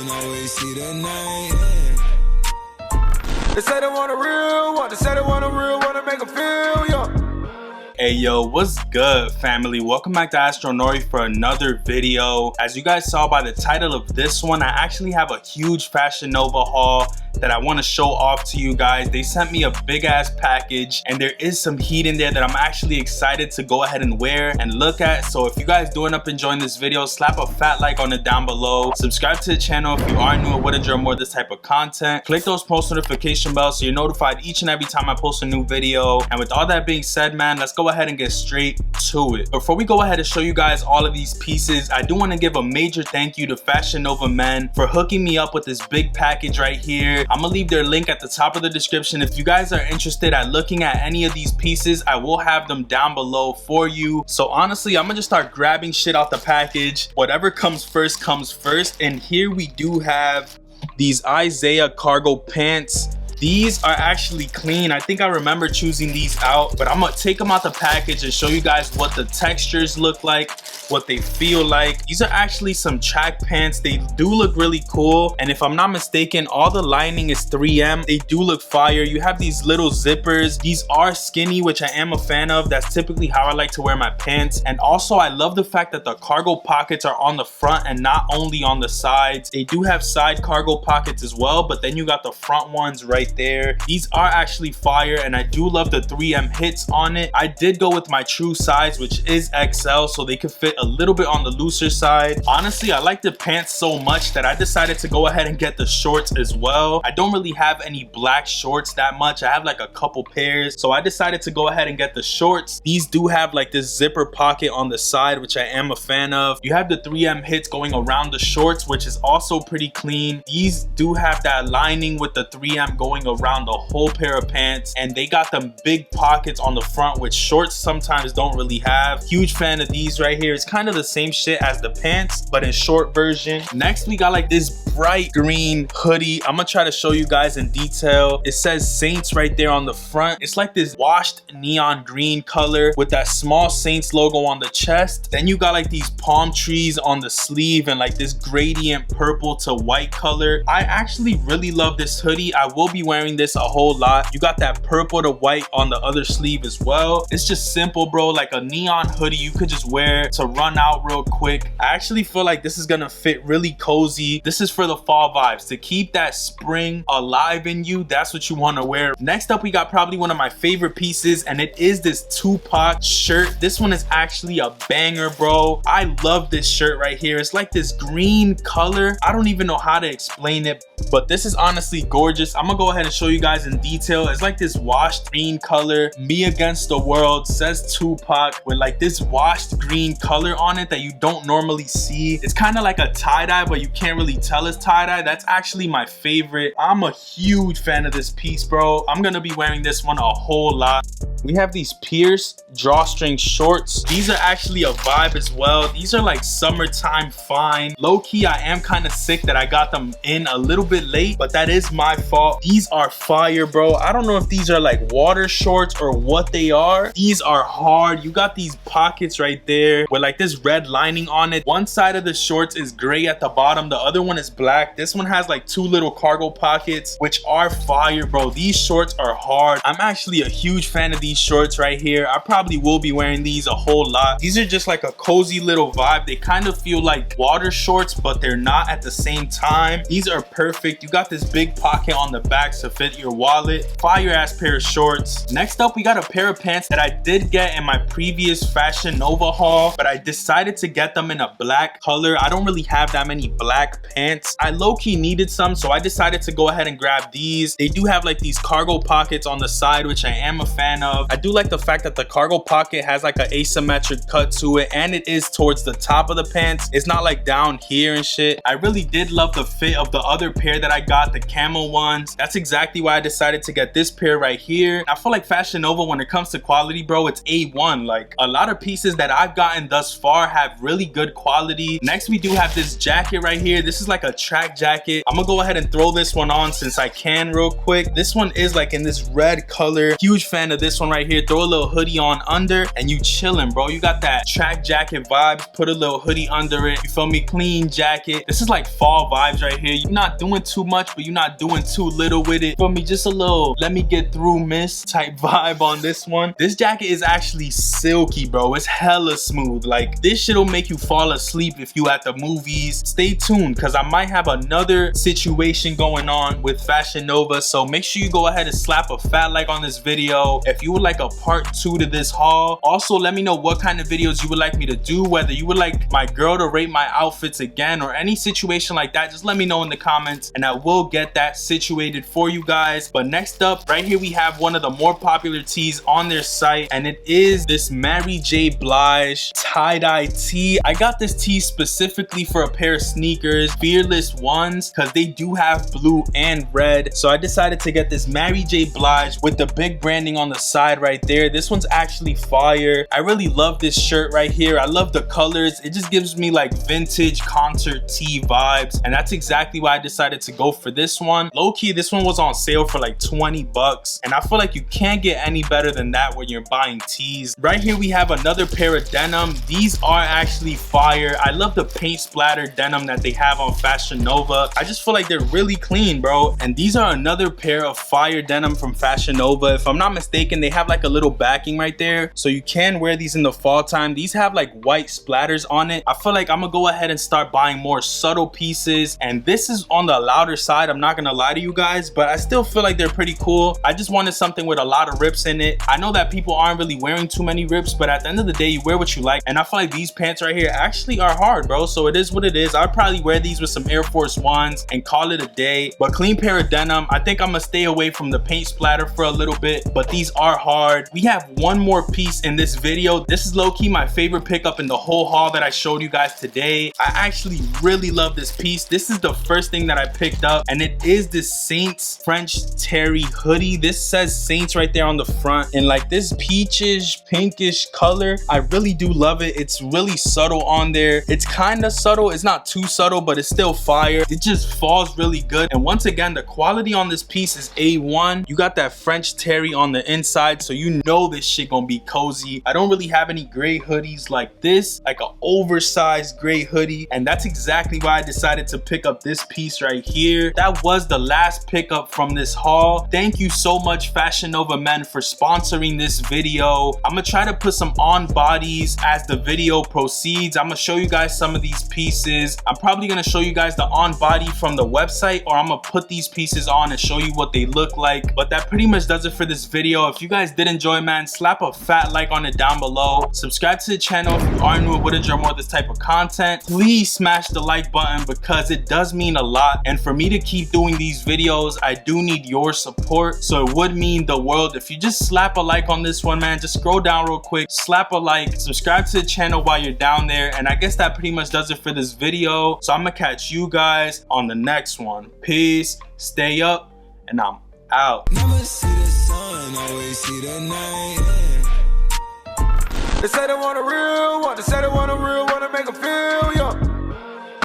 can always see the name. They say they want a real one, they say they want a real one to make them feel young. Hey yo, what's good family? Welcome back to Astronori for another video. As you guys saw by the title of this one, I actually have a huge Fashion Nova haul that I want to show off to you guys. They sent me a big ass package and there is some heat in there that I'm actually excited to go ahead and wear and look at. So if you guys do end up enjoying this video, slap a fat like on it down below. Subscribe to the channel if you are new or would enjoy more of this type of content. Click those post notification bells so you're notified each and every time I post a new video. And with all that being said, man, let's go ahead and get straight to it. Before we go ahead and show you guys all of these pieces, I do want to give a major thank you to Fashion Nova men for hooking me up with this big package right here. I'm gonna leave their link at the top of the description. If you guys are interested at looking at any of these pieces, I will have them down below for you. So honestly, I'm gonna just start grabbing shit out the package. Whatever comes first comes first. And here we do have these Isaiah cargo pants. These are actually clean. I think I remember choosing these out, but I'm gonna take them out the package and show you guys what the textures look like, what they feel like. These are actually some track pants. They do look really cool, and if I'm not mistaken, all the lining is 3M. They do look fire. You have these little zippers. These are skinny, which I am a fan of. That's typically how I like to wear my pants. And also I love the fact that the cargo pockets are on the front and not only on the sides. They do have side cargo pockets as well, but then you got the front ones right there. These are actually fire, and I do love the 3M hits on it. I did go with my true size, which is XL, so they could fit a little bit on the looser side. Honestly, I like the pants so much that I decided to go ahead and get the shorts as well. I don't really have any black shorts that much. I have like a couple pairs, so I decided to go ahead and get the shorts. These do have like this zipper pocket on the side, which I am a fan of. You have the 3M hits going around the shorts, which is also pretty clean. These do have that lining with the 3M going around the whole pair of pants, and they got them big pockets on the front, which shorts sometimes don't really have. Huge fan of these right here. It's kind of the same shit as the pants, but in short version. Next, we got like this bright green hoodie. I'm gonna try to show you guys in detail. It says Saints right there on the front. It's like this washed neon green color with that small Saints logo on the chest. Then you got like these palm trees on the sleeve and like this gradient purple to white color. I actually really love this hoodie. I will be wearing this a whole lot. You got that purple to white on the other sleeve as well. It's just simple, bro. Like a neon hoodie you could just wear to run out real quick. I actually feel like this is gonna fit really cozy. This is for the fall vibes, to keep that spring alive in you. That's what you want to wear. Next up, we got probably one of my favorite pieces, and it is this Tupac shirt. This one is actually a banger, bro. I love this shirt right here. It's like this green color. I don't even know how to explain it, but this is honestly gorgeous. I'm gonna go ahead and show you guys in detail. It's like this washed green color. Me Against the World, says Tupac, with like this washed green color on it that you don't normally see. It's kind of like a tie-dye, but you can't really tell it's tie-dye. That's actually my favorite. I'm a huge fan of this piece, bro. I'm gonna be wearing this one a whole lot. We have these pierced drawstring shorts. These are actually a vibe as well. These are like summertime fine. Low-key, I am kind of sick that I got them in a little bit late, but that is my fault. These are fire, bro. I don't know if these are like water shorts or what they are. These are hard. You got these pockets right there with like this red lining on it. One side of the shorts is gray at the bottom, the other one is black. This one has like two little cargo pockets, which are fire, bro. These shorts are hard. I'm actually a huge fan of these shorts right here. I probably will be wearing these a whole lot. These are just like a cozy little vibe. They kind of feel like water shorts, but they're not at the same time. These are perfect. You got this big pocket on the back to fit your wallet. Fire ass pair of shorts. Next up, we got a pair of pants that I did get in my previous Fashion Nova haul, but I decided to get them in a black color. I don't really have that many black pants. I low-key needed some, so I decided to go ahead and grab these. They do have like these cargo pockets on the side, which I am a fan of. I do like the fact that the cargo pocket has like an asymmetric cut to it, and it is towards the top of the pants. It's not like down here and shit. I really did love the fit of the other pair that I got, the camel ones. That's exactly why I decided to get this pair right here. I feel like Fashion Nova, when it comes to quality, bro, it's A1. Like a lot of pieces that I've gotten thus far have really good quality. Next, we do have this jacket right here. This is like a track jacket. I'm gonna go ahead and throw this one on since I can real quick. This one is like in this red color. Huge fan of this one right here. Throw a little hoodie on under and you chilling, bro. You got that track jacket vibes. Put a little hoodie under it. You feel me? Clean jacket. This is like fall vibes right here. You're not doing too much, but you're not doing too little with it. Feel me? Just a little let me get through miss type vibe on this one. This jacket is actually silky, bro. It's hella smooth. Like, this shit'll make you fall asleep if you at the movies. Stay tuned because I might have another situation going on with Fashion Nova, so make sure you go ahead and slap a fat like on this video if you would like a part 2 to this haul. Also, let me know what kind of videos you would like me to do, whether you would like my girl to rate my outfits again or any situation like that. Just let me know in the comments and I will get that situated for you guys. But next up, right here we have one of the more popular tees on their site, and it is this Mary J. Blige tie-dye tee. I got this tee specifically for a pair of sneakers, Fearless ones, because they do have blue and red. So I decided to get this Mary J. Blige with the big branding on the side right there. This one's actually fire. I really love this shirt right here. I love the colors. It just gives me like vintage concert tee vibes, and that's exactly why I decided to go for this one. Low-key, this one was on sale for like 20 bucks, and I feel like you can't get any better than that when you're buying tees. Right here we have another pair of denim. These are actually fire. I love the paint splatter denim that they have on Fashion Nova. I just feel like they're really clean, bro. And these are another pair of fire denim from Fashion Nova. If I'm not mistaken, they have like a little backing right there, so you can wear these in the fall time. These have like white splatters on it. I feel like I'm gonna go ahead and start buying more subtle pieces, and this is on the louder side, I'm not gonna lie to you guys, but I still feel like they're pretty cool. I just wanted something with a lot of rips in it. I know that people aren't really wearing too many rips, but at the end of the day, you wear what you like, and I feel like these pants right here actually are hard, bro, so it is what it is. I'd probably wear these with some Air Force Ones and call it a day. But clean pair of denim. I think I'm gonna stay away from the paint splatter for a little bit, but these are hard. We have one more piece in this video. This is low-key my favorite pickup in the whole haul that I showed you guys today. I actually really love this piece. This is the first thing that I picked up, and it is this Saints French terry hoodie. This says Saints right there on the front in like this peachish pinkish color. I really do love it. It's really subtle on there. It's kind of subtle. It's not too subtle, but it's still fire. It just falls really good. And once again, the quality on this piece is A1. You got that French terry on the inside, so you know this shit gonna be cozy. I don't really have any gray hoodies like this, like an oversized gray hoodie, and that's exactly why I decided to pick up this piece right here. That was the last pickup from this haul. Thank you so much, Fashion Nova men, for sponsoring this video. I'm gonna try to put some on bodies as the video proceeds. I'm gonna show you guys some of these pieces. I'm probably gonna show you guys the on body from the website, or I'm gonna put these pieces on and show you what they look like. But that pretty much does it for this video. If you guys did enjoy, man, slap a fat like on it down below. Subscribe to the channel if you are new and would enjoy more of this type of content. Please smash the like button because it does mean a lot, and for me to keep doing these videos, I do need your support, so it would mean the world if you just slap a like on this one, man. Just scroll down real quick, slap a like, subscribe to the channel while you're down there, and I guess that pretty much does it for this video. So I'm gonna catch you guys on the next one. Peace, stay up, and I'm out. Never see the sun, always see the night. They say they want a real one, they say they want a real one to make them feel.